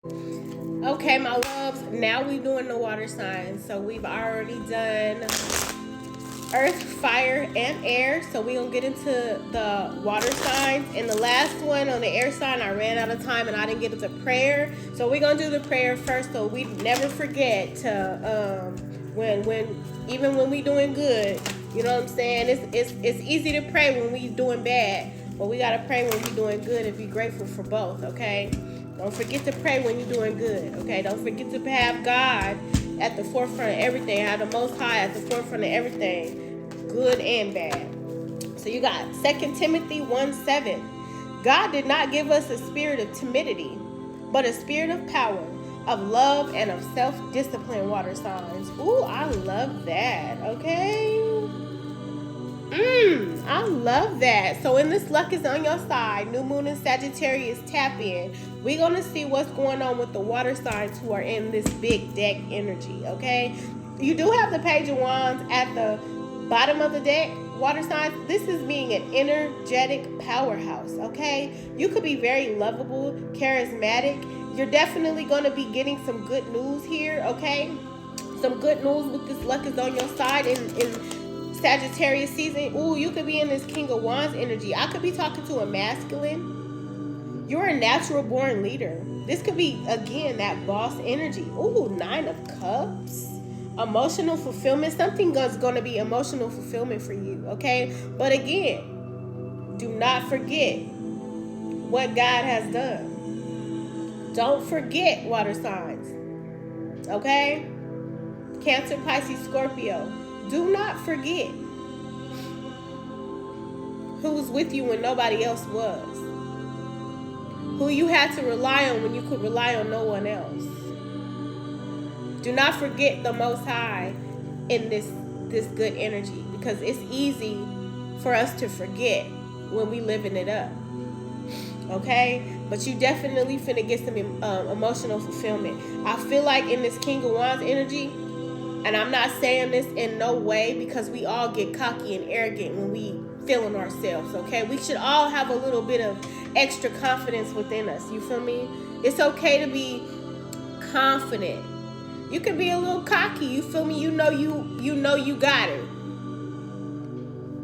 Okay, my loves, now we doing the water signs. So we've already done earth, fire, and air. So we gonna get into the water signs. And the last one on the air sign, I ran out of time and I didn't get into prayer. So we gonna do the prayer first, so we never forget to when even when we doing good, you know what I'm saying? It's easy to pray when we doing bad, but we gotta pray when we doing good and be grateful for both. Okay. Don't forget to pray when you're doing good. Okay. Don't forget to have God at the forefront of everything. Have the Most High at the forefront of everything, good and bad. So you got 2 Timothy 1:7. God did not give us a spirit of timidity, but a spirit of power, of love, and of self-discipline. Water signs. Ooh, I love that. Okay. I love that. So when this luck is on your side, new moon and Sagittarius tap in. We're going to see what's going on with the water signs who are in this big deck energy, okay? You do have the Page of Wands at the bottom of the deck, water signs. This is being an energetic powerhouse, okay? You could be very lovable, charismatic. You're definitely going to be getting some good news here, okay? Some good news with this luck is on your side in Sagittarius season. Ooh, you could be in this King of Wands energy. I could be talking to a masculine. You're a natural born leader. This could be, again, that boss energy. Ooh, 9 of Cups. Emotional fulfillment. Something is going to be emotional fulfillment for you, okay? But again, do not forget what God has done. Don't forget, water signs, okay? Cancer, Pisces, Scorpio. Do not forget who was with you when nobody else was. Who you had to rely on when you could rely on no one else. Do not forget the Most High in this good energy, because it's easy for us to forget when we living it up. Okay? But you definitely finna get some emotional fulfillment. I feel like in this King of Wands energy, and I'm not saying this in no way because we all get cocky and arrogant when we feeling ourselves, okay? We should all have a little bit of extra confidence within us, you feel me? It's okay to be confident. You can be a little cocky, you feel me? You know you got it.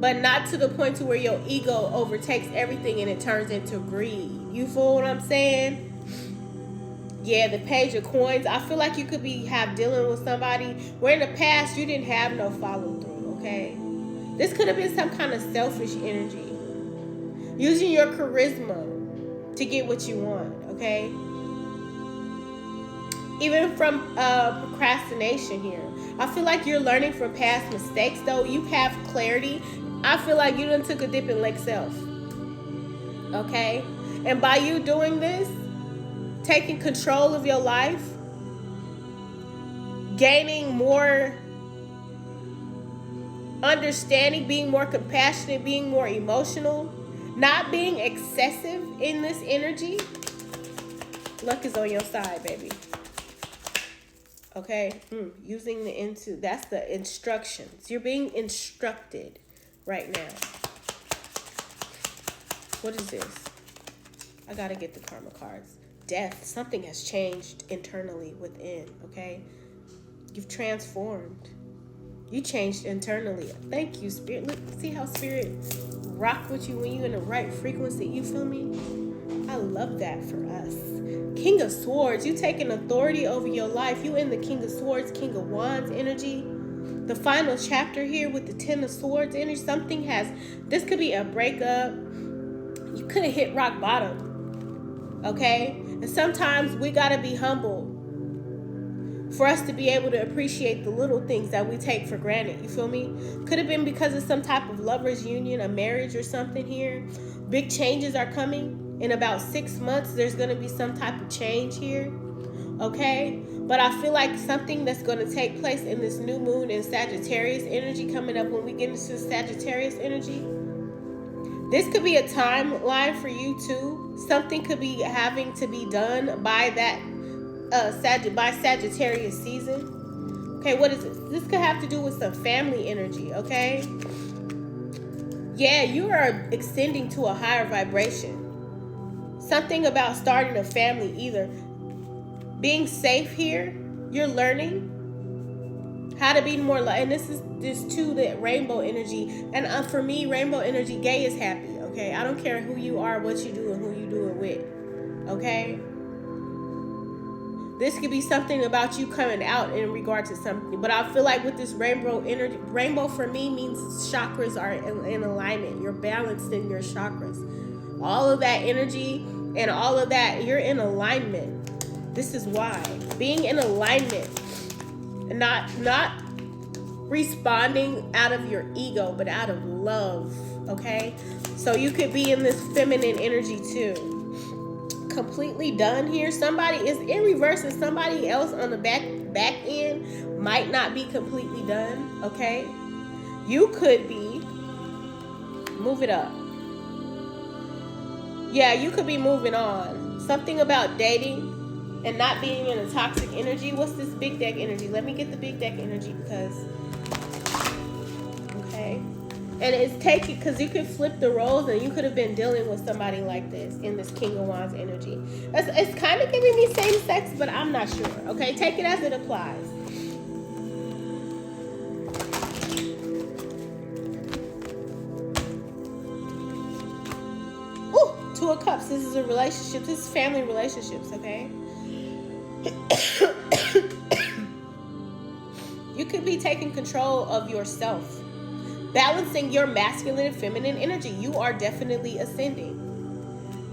But not to the point to where your ego overtakes everything and it turns into greed. You feel what I'm saying? Yeah, the Page of Coins. I feel like you could be dealing with somebody where in the past you didn't have no follow through, okay? This could have been some kind of selfish energy. Using your charisma to get what you want, okay? Even from procrastination here. I feel like you're learning from past mistakes, though. You have clarity. I feel like you done took a dip in Lake Self, okay? And by you doing this, taking control of your life, gaining more understanding, being more compassionate, being more emotional, not being excessive in this energy, luck is on your side, baby. Okay? Using that's the instructions. You're being instructed right now. What is this? I gotta get the karma cards. Death. Something has changed internally within, okay? You've transformed. You changed internally. Thank you, Spirit. Look, see how Spirit rock with you when you're in the right frequency. You feel me? I love that for us. King of Swords. You taking authority over your life. You in the King of Swords, King of Wands energy. The final chapter here with the 10 of Swords energy. This could be a breakup. You could have hit rock bottom. Okay? And sometimes we gotta be humble for us to be able to appreciate the little things that we take for granted. You feel me? Could have been because of some type of lover's union, a marriage or something here. Big changes are coming. In about 6 months, there's going to be some type of change here. Okay? But I feel like something that's going to take place in this new moon in Sagittarius energy coming up when we get into Sagittarius energy. This could be a timeline for you too. Something could be having to be done by that by Sagittarius season. Okay, what is this? This could have to do with some family energy, okay? Yeah, you are extending to a higher vibration. Something about starting a family either. being safe here. You're learning how to be more and this is this too, the rainbow energy. And for me, rainbow energy, gay is happy. Okay, I don't care who you are, what you do, and who you do it with. Okay, this could be something about you coming out in regard to something, but I feel like with this rainbow energy, rainbow for me means chakras are in alignment. You're balanced in your chakras. All of that energy and all of that, you're in alignment. This is why being in alignment, and not responding out of your ego, but out of love. Okay, so you could be in this feminine energy too. Completely done here. Somebody is in reverse, and somebody else on the back end might not be completely done. Okay, you could be, move it up. Yeah, you could be moving on. Something about dating and not being in a toxic energy. What's this big deck energy? Let me get the big deck energy, because okay. And it's taking, because you could flip the roles, and you could have been dealing with somebody like this in this King of Wands energy. It's kind of giving me same sex, but I'm not sure. Okay, take it as it applies. Ooh, Two of Cups. This is a relationship. This is family relationships. Okay. You could be taking control of yourself. Balancing your masculine and feminine energy. You are definitely ascending.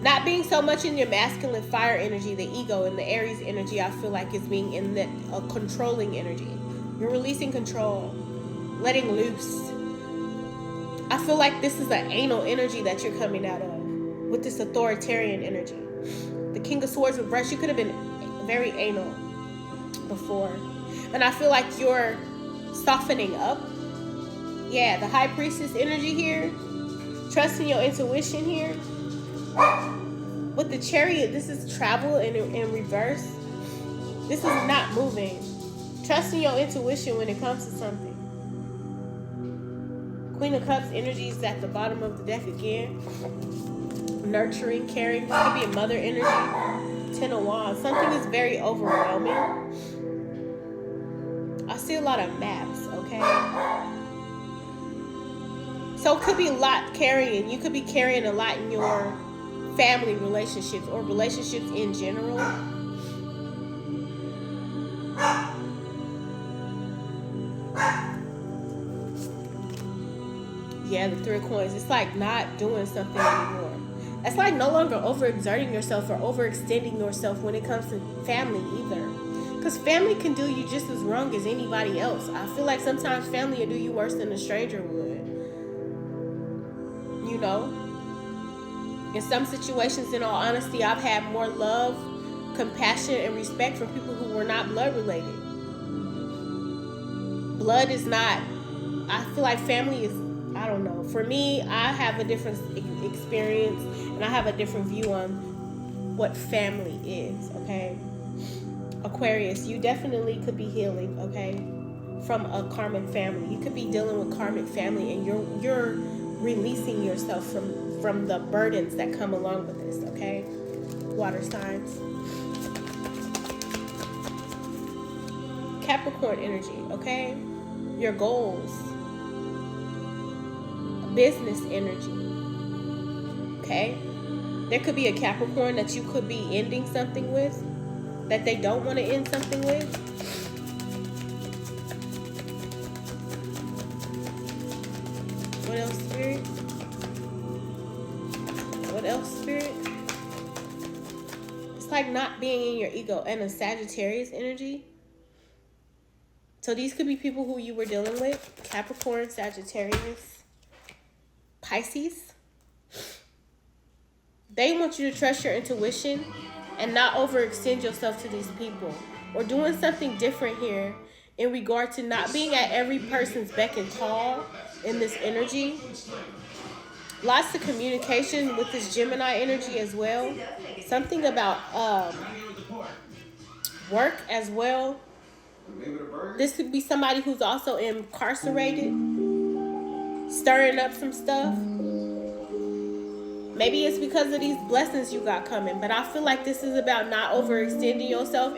Not being so much in your masculine fire energy, the ego, and the Aries energy, I feel like is being in the controlling energy. You're releasing control. Letting loose. I feel like this is an anal energy that you're coming out of. With this authoritarian energy. The King of Swords reversed. You could have been very anal before. And I feel like you're softening up. Yeah, the High Priestess energy here. Trusting your intuition here. With the Chariot, this is travel in reverse. This is not moving. Trusting your intuition when it comes to something. Queen of Cups energy is at the bottom of the deck again. Nurturing, caring. This could be a mother energy. Ten of Wands. Something is very overwhelming. I see a lot of maps, okay? So it could be a lot carrying. You could be carrying a lot in your family relationships or relationships in general. Yeah, the Three of Coins. It's like not doing something anymore. It's like no longer overexerting yourself or overextending yourself when it comes to family either. Because family can do you just as wrong as anybody else. I feel like sometimes family will do you worse than a stranger would. You know? In some situations, in all honesty, I've had more love, compassion, and respect from people who were not blood related. Blood is not, I feel like family is, I don't know. For me, I have a different experience, and I have a different view on what family is, okay? Aquarius, you definitely could be healing, okay, from a karmic family. You could be dealing with karmic family, and you're releasing yourself from the burdens that come along with this, okay? Water signs. Capricorn energy, okay? Your goals. Business energy, okay? There could be a Capricorn that you could be ending something with, that they don't want to end something with. What else, Spirit? What else, Spirit? It's like not being in your ego. And a Sagittarius energy. So these could be people who you were dealing with. Capricorn, Sagittarius, Pisces. They want you to trust your intuition and not overextend yourself to these people. Or doing something different here in regard to not being at every person's beck and call in this energy. Lots of communication with this Gemini energy as well. Something about work as well. This could be somebody who's also incarcerated, stirring up some stuff. Maybe it's because of these blessings you got coming, but I feel like this is about not overextending yourself